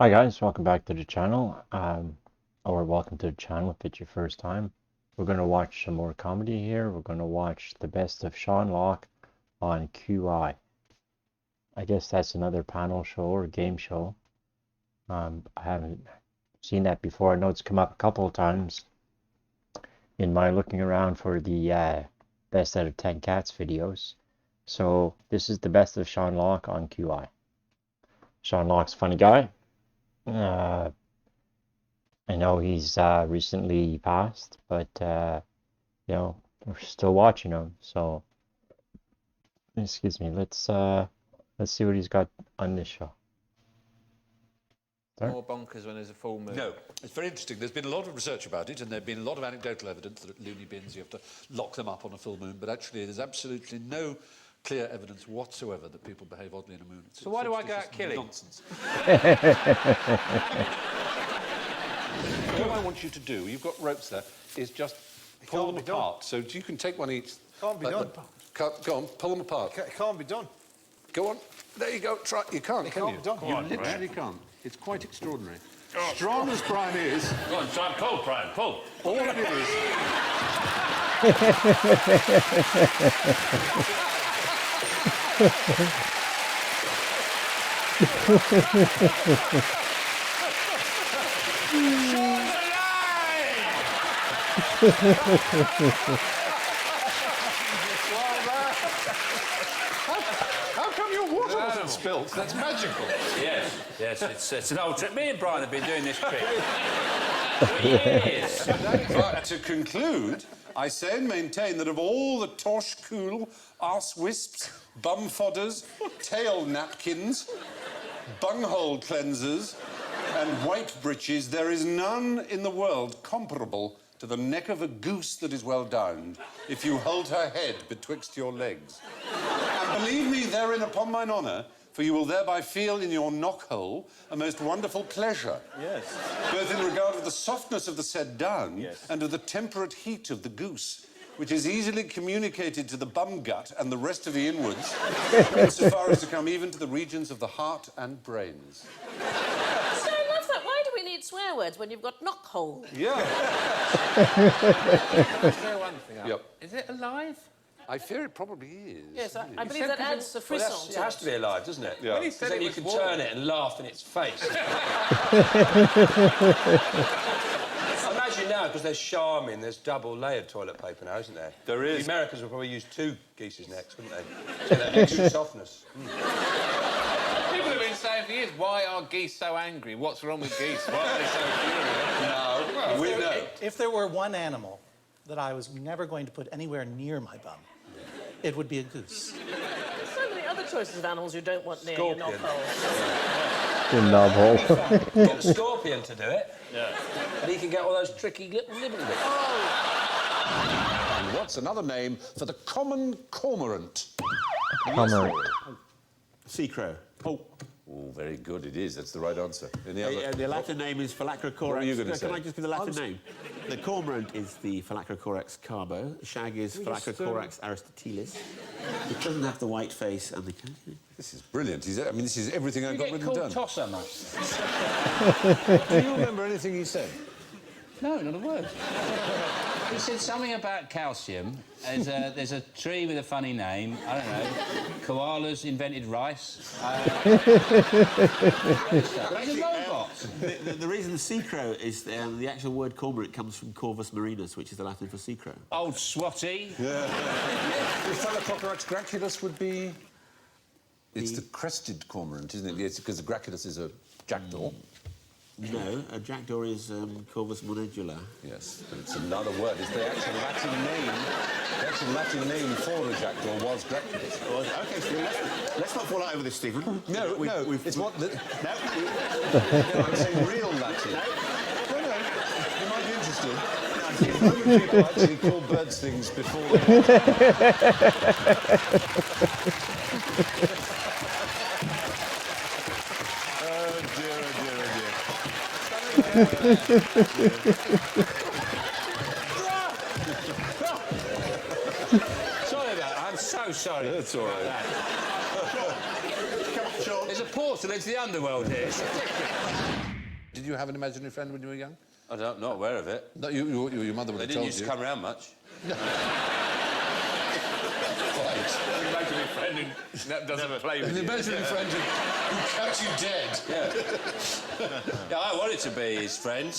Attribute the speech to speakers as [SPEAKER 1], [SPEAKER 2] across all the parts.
[SPEAKER 1] Hi guys, welcome back to the channel, or welcome to the channel if it's your first time. We're going to watch some more comedy here. We're going to watch the best of Sean Locke on QI. I guess that's another panel show or game show. I haven't seen that before. I know it's come up a couple of times in my looking around for the best out of 10 cats videos. So this is the best of Sean Locke on QI. Sean Locke's a funny guy. I know he's recently passed, but you know, we're still watching him. So, excuse me. Let's see what he's got on this show. Start.
[SPEAKER 2] More bonkers when there's a full moon.
[SPEAKER 3] No, it's very interesting. There's been a lot of research about it, and there's been a lot of anecdotal evidence that at loony bins you have to lock them up on a full moon. But actually, there's absolutely no clear evidence whatsoever that people behave oddly in a moon.
[SPEAKER 2] So why do I go out killing?
[SPEAKER 3] Nonsense. What I want you to do, you've got ropes there, is just pull them apart. So you can take one each.
[SPEAKER 4] Can't be done.
[SPEAKER 3] Go on, pull them apart.
[SPEAKER 4] It can't be done.
[SPEAKER 3] Go on. There you go. Try. You can't, can you?
[SPEAKER 4] Be done.
[SPEAKER 3] You literally can't. It's quite extraordinary. Strong as Brian is.
[SPEAKER 5] Go on, try and pull, Brian, pull.
[SPEAKER 3] All it is. How come your water wasn't spilt? That's magical.
[SPEAKER 5] Yes, it's an old trick. Me and Brian have been doing this trick for years.
[SPEAKER 3] But to conclude, I say and maintain that of all the tosh cool, arse wisps, bum fodders, tail napkins, bunghole cleansers, and white breeches, there is none in the world comparable to the neck of a goose that is well downed, if you hold her head betwixt your legs. And believe me therein upon mine honour, for you will thereby feel in your knockhole a most wonderful pleasure.
[SPEAKER 4] Yes.
[SPEAKER 3] Both in regard of the softness of the said down
[SPEAKER 4] Yes.
[SPEAKER 3] and of the temperate heat of the goose, which is easily communicated to the bum gut and the rest of the inwards, so far as to come even to the regions of the heart and brains.
[SPEAKER 6] So I love that. Why do we need swear words when you've got knockhole?
[SPEAKER 3] Yeah.
[SPEAKER 2] Can I throw one thing up?
[SPEAKER 3] Yep.
[SPEAKER 2] Is it alive?
[SPEAKER 3] I fear it probably is.
[SPEAKER 6] Yes, I
[SPEAKER 2] You
[SPEAKER 6] believe
[SPEAKER 2] said
[SPEAKER 6] that
[SPEAKER 2] that
[SPEAKER 6] adds a
[SPEAKER 5] Well,
[SPEAKER 6] frisson
[SPEAKER 5] it
[SPEAKER 6] to
[SPEAKER 5] has
[SPEAKER 6] it.
[SPEAKER 5] to be alive, doesn't it?
[SPEAKER 3] Yeah.
[SPEAKER 2] When he
[SPEAKER 5] Because
[SPEAKER 2] said
[SPEAKER 5] then
[SPEAKER 2] it
[SPEAKER 5] you
[SPEAKER 2] was
[SPEAKER 5] can
[SPEAKER 2] warm.
[SPEAKER 5] turn it and laugh in its face. Imagine now, because there's charming, there's double-layered toilet paper now, isn't there?
[SPEAKER 3] There is.
[SPEAKER 5] The Americans would probably use 2 geese's necks, wouldn't they? To get that extra softness.
[SPEAKER 2] People have been saying for years, why are geese so angry? What's wrong with geese? Why are they so furious?
[SPEAKER 3] No, we know.
[SPEAKER 7] If there were one animal that I was never going to put anywhere near my bum, it would be a goose.
[SPEAKER 6] There's so many other choices of animals you don't want near your
[SPEAKER 5] Scorpion.
[SPEAKER 6] knockhole.
[SPEAKER 1] In knob hole.
[SPEAKER 5] Get the scorpion to do it. Yeah. And he can get all those tricky little nibble bits.
[SPEAKER 3] And what's another name for the common cormorant?
[SPEAKER 1] Cormorant.
[SPEAKER 4] Sea crow.
[SPEAKER 3] Oh, very good. It is. That's the right answer. And the other...
[SPEAKER 4] The Latin name is Phylacrocorax.
[SPEAKER 3] What were you gonna say?
[SPEAKER 4] Can I just give the Latin name? The cormorant is the Phylacrocorax carbo. The shag is Phylacrocorax aristotelis. It doesn't have the white face and the...
[SPEAKER 3] This is brilliant. I mean, this is everything I've
[SPEAKER 5] You
[SPEAKER 3] got
[SPEAKER 5] get
[SPEAKER 3] written
[SPEAKER 5] called
[SPEAKER 3] down.
[SPEAKER 5] tosser, mate.
[SPEAKER 3] Do you remember anything he said?
[SPEAKER 8] No, not a word. He said something about calcium. There's a tree with a funny name. I don't know. Koalas invented rice. He's a robot.
[SPEAKER 4] The reason the sea crow is the actual word cormorant comes from Corvus marinus, which is the Latin for sea crow.
[SPEAKER 8] Old swatty.
[SPEAKER 3] The Phylacrocorax graculus would be... It's the crested cormorant, isn't it? Yes, because the graculus is a jackdaw.
[SPEAKER 4] No, a jackdaw is Corvus monedula.
[SPEAKER 3] Yes, but it's another word. It's the actual Latin name. The actual Latin name for a jackdaw was graculus.
[SPEAKER 4] OK, Stephen, let's not fall out over this, Stephen.
[SPEAKER 3] No, it's what...
[SPEAKER 4] No.
[SPEAKER 3] I'm saying real Latin. No, you might be interested. How many people actually call birds things before Oh, dear, oh, dear, oh, dear.
[SPEAKER 5] Sorry about that. I'm so sorry.
[SPEAKER 3] That's all right.
[SPEAKER 5] There's a portal into the underworld here. It's ridiculous.
[SPEAKER 2] Did you have an imaginary friend when you were young?
[SPEAKER 5] I don't, not aware of it.
[SPEAKER 2] No, your mother would
[SPEAKER 5] They
[SPEAKER 2] have
[SPEAKER 5] didn't
[SPEAKER 2] told
[SPEAKER 5] used to
[SPEAKER 2] you.
[SPEAKER 5] come around much.
[SPEAKER 2] Imaginary friend who doesn't play with
[SPEAKER 3] An
[SPEAKER 2] you.
[SPEAKER 3] imaginary friend who kept you dead.
[SPEAKER 5] Yeah, I wanted to be his friend.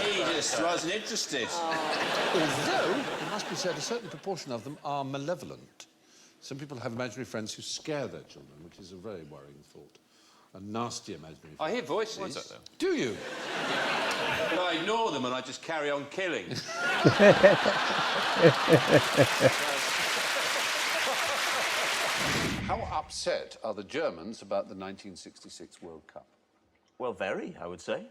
[SPEAKER 5] He just wasn't interested.
[SPEAKER 3] Although, it must be said, a certain proportion of them are malevolent. Some people have imaginary friends who scare their children, which is a very worrying thought. A nasty imaginary friend.
[SPEAKER 5] I hear voices.
[SPEAKER 3] Do you?
[SPEAKER 5] But I ignore them and I just carry on killing.
[SPEAKER 3] How upset are the Germans about the 1966 World Cup?
[SPEAKER 9] Well, very, I would say.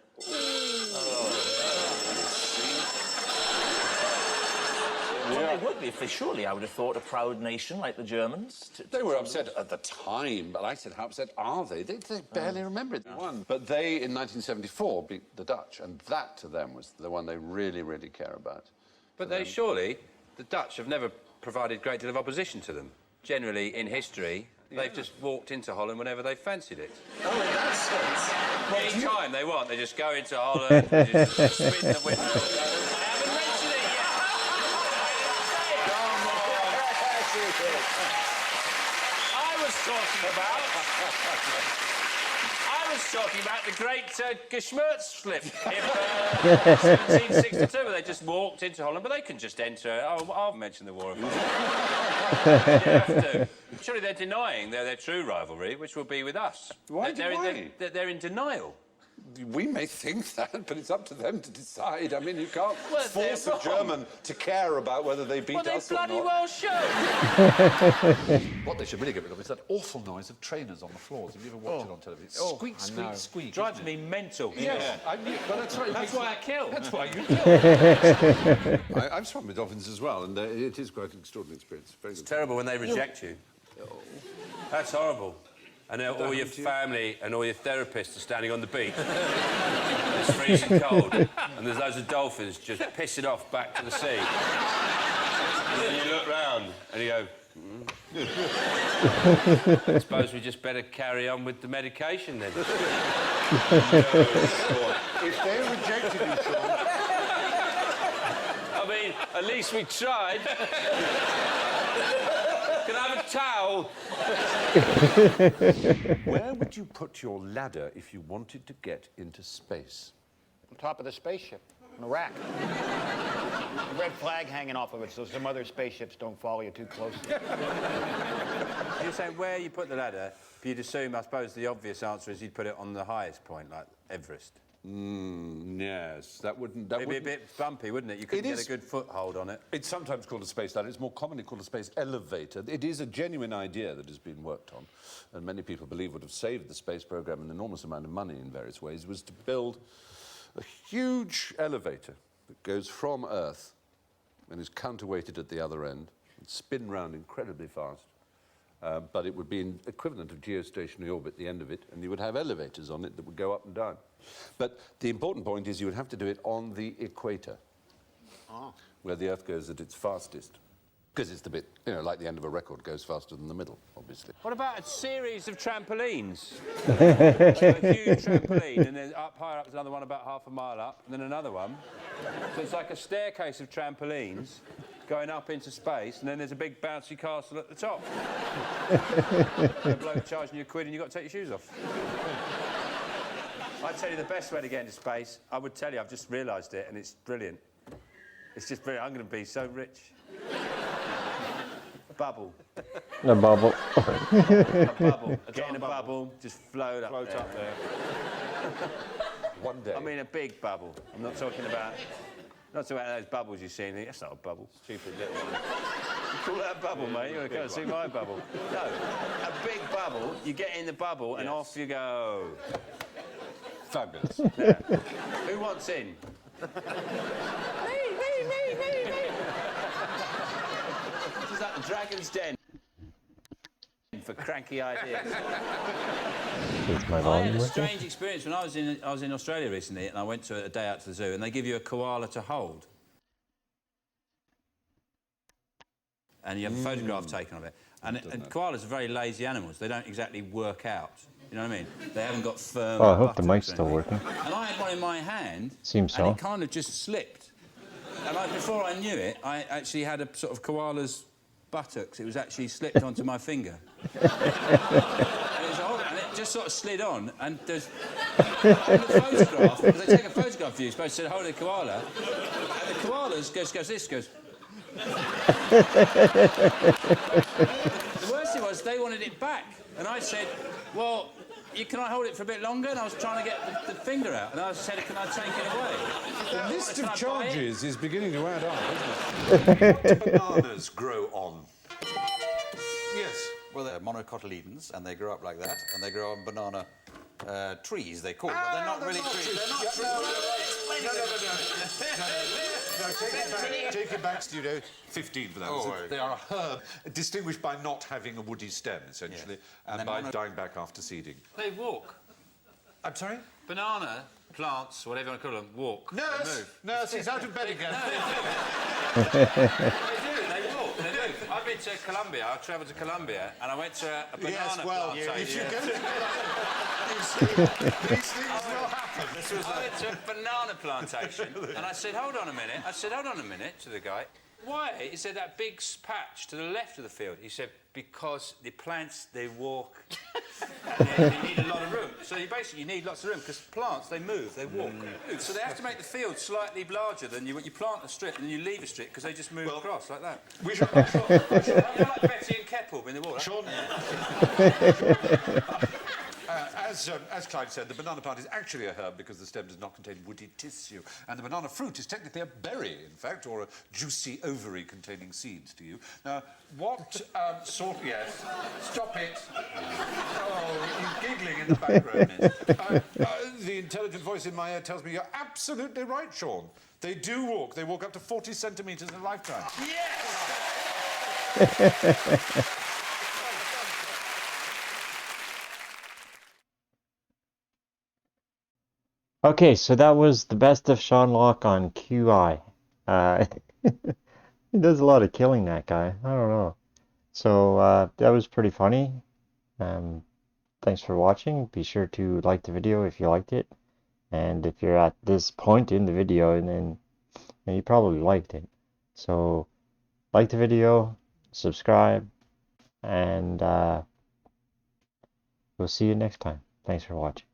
[SPEAKER 9] Well, they would be, for surely I would have thought a proud nation like the Germans.
[SPEAKER 3] They were upset at the time, but I said, how upset are they? They barely remember it. They won. But they, in 1974, beat the Dutch, and that, to them, was the one they really, really care about.
[SPEAKER 5] But they surely, the Dutch have never provided a great deal of opposition to them. Generally, in history, they've just walked into Holland whenever they fancied it.
[SPEAKER 9] Oh, in that sense.
[SPEAKER 5] Any time they want, they just go into Holland, they just spin the window. I haven't mentioned it yet. I was talking about the great Geschmerz slip in 1762, where they just walked into Holland, but they can just enter. I'll mention the War of Holland. They have to. Surely they're denying their true rivalry, which will be with us.
[SPEAKER 3] Why?
[SPEAKER 5] They're in denial.
[SPEAKER 3] We may think that, but it's up to them to decide. I mean, you can't
[SPEAKER 5] Well,
[SPEAKER 3] force
[SPEAKER 5] they're
[SPEAKER 3] a German to care about whether they beat
[SPEAKER 5] Well, they
[SPEAKER 3] us or
[SPEAKER 5] bloody
[SPEAKER 3] not.
[SPEAKER 5] well should.
[SPEAKER 3] What they should really get rid of is that awful noise of trainers on the floors. Have you ever watched it on television? Squeak, squeak, squeak.
[SPEAKER 5] Drives me mental.
[SPEAKER 3] Yes, I knew, but that's right.
[SPEAKER 5] That's why I kill.
[SPEAKER 3] That's why you kill. I've swum with dolphins as well, and it is quite an extraordinary experience. Very good.
[SPEAKER 5] It's terrible when they reject you. That's horrible. And all your family and all your therapists are standing on the beach. It's freezing cold. And there's loads of dolphins just pissing off back to the sea. And then you look round and you go, I suppose we just better carry on with the medication then.
[SPEAKER 3] If they rejected you, Sean,
[SPEAKER 5] I mean, at least we tried. Can I have a towel?
[SPEAKER 3] where would you put your ladder if you wanted to get into space?
[SPEAKER 10] On top of the spaceship, on a rack. A red flag hanging off of it so some other spaceships don't follow you too closely.
[SPEAKER 5] You're saying where you put the ladder, you'd assume, I suppose, the obvious answer is you'd put it on the highest point, like Everest.
[SPEAKER 3] Yes, that wouldn't...
[SPEAKER 5] It'd be a bit bumpy, wouldn't it? You couldn't get a good foothold on it.
[SPEAKER 3] It's sometimes called a space ladder. It's more commonly called a space elevator. It is a genuine idea that has been worked on, and many people believe would have saved the space program an enormous amount of money in various ways, was to build a huge elevator that goes from Earth and is counterweighted at the other end and spin round incredibly fast. But it would be an equivalent of geostationary orbit at the end of it, and you would have elevators on it that would go up and down. But the important point is you would have to do it on the equator, where the Earth goes at its fastest. Because it's the bit, you know, like the end of a record goes faster than the middle, obviously.
[SPEAKER 5] What about a series of trampolines? Like a huge trampoline, and then up higher up is another one about half a mile up, and then another one. So it's like a staircase of trampolines going up into space, and then there's a big bouncy castle at the top. A bloke charging you £1 and you've got to take your shoes off. I'd tell you the best way to get into space, I would tell you, I've just realised it, and it's brilliant. It's just brilliant. I'm going to be so rich. A bubble.
[SPEAKER 1] The bubble.
[SPEAKER 5] A bubble. Get in a bubble, just float up there.
[SPEAKER 3] One day.
[SPEAKER 5] I mean a big bubble. I'm not talking about those bubbles you see in here. That's not a bubble. Stupid little one. You call that a bubble, mate? You want to come and see my bubble? No. A big bubble, you get in the bubble and off you go.
[SPEAKER 3] Fabulous.
[SPEAKER 5] Yeah. Who wants in? Me. This is like the Dragon's Den for cranky ideas.
[SPEAKER 1] Is my
[SPEAKER 5] I
[SPEAKER 1] volume
[SPEAKER 5] had a
[SPEAKER 1] working?
[SPEAKER 5] strange experience when I was in Australia recently, and I went to a day out to the zoo, and they give you a koala to hold, and you have a photograph taken of it. And koalas are very lazy animals. They don't exactly work out. You know what I mean? They haven't got firm
[SPEAKER 1] Oh, I hope the
[SPEAKER 5] buttocks
[SPEAKER 1] mic's
[SPEAKER 5] or
[SPEAKER 1] still
[SPEAKER 5] anything.
[SPEAKER 1] working.
[SPEAKER 5] And I had one in my hand.
[SPEAKER 1] Seems so.
[SPEAKER 5] And it kind of just slipped. And before I knew it, I actually had a sort of koala's buttocks. It was actually slipped onto my finger. And it just sort of slid on. And there's on the photograph, because they take a photograph of you, you're supposed to hold a koala. And the koalas goes this, goes. The worst thing was they wanted it back. And I said, well, can I hold it for a bit longer? And I was trying to get the finger out. And I said, can I take it away?
[SPEAKER 3] The list of charges is beginning to add up, isn't it? What do bananas grow on? Yes.
[SPEAKER 11] Well, they're monocotyledons, and they grow up like that, and they grow on banana trees, they call them, but they're not really trees. They're not
[SPEAKER 3] No, take it back, studio. 15 for that.
[SPEAKER 11] Oh,
[SPEAKER 3] they are a herb, distinguished by not having a woody stem, essentially, and by dying back after seeding.
[SPEAKER 5] They walk.
[SPEAKER 3] I'm sorry?
[SPEAKER 5] Banana plants, whatever you want to call them, walk.
[SPEAKER 3] Nurse, he's out of bed again.
[SPEAKER 5] They do, they walk, they do. I've been to Colombia, I travelled to Colombia, and I went to a banana plantation.
[SPEAKER 3] If you go to you see, these things will happen.
[SPEAKER 5] I went to a banana plantation, and I said, hold on a minute, to the guy. Why? He said, that big patch to the left of the field. He said, because the plants, they walk, and they need a lot of room. So you basically need lots of room, because plants, they move, they walk. So they have to make the field slightly larger than you plant a strip, and then you leave a strip, because they just move across like that.
[SPEAKER 3] We should...
[SPEAKER 5] like Betty and Keppel in the water.
[SPEAKER 3] Sean... As Clyde said, the banana plant is actually a herb because the stem does not contain woody tissue. And the banana fruit is technically a berry, in fact, or a juicy ovary containing seeds to you. Now, what sort... Yes. Stop it. Oh, he's giggling in the background. The intelligent voice in my ear tells me you're absolutely right, Sean. They do walk. They walk up to 40 centimetres in a lifetime.
[SPEAKER 5] Yes!
[SPEAKER 1] Okay, so that was the best of Sean Locke on QI. He does a lot of killing, that guy. I don't know. So that was pretty funny. Thanks for watching. Be sure to like the video if you liked it. And if you're at this point in the video, then you probably liked it. So like the video, subscribe, and we'll see you next time. Thanks for watching.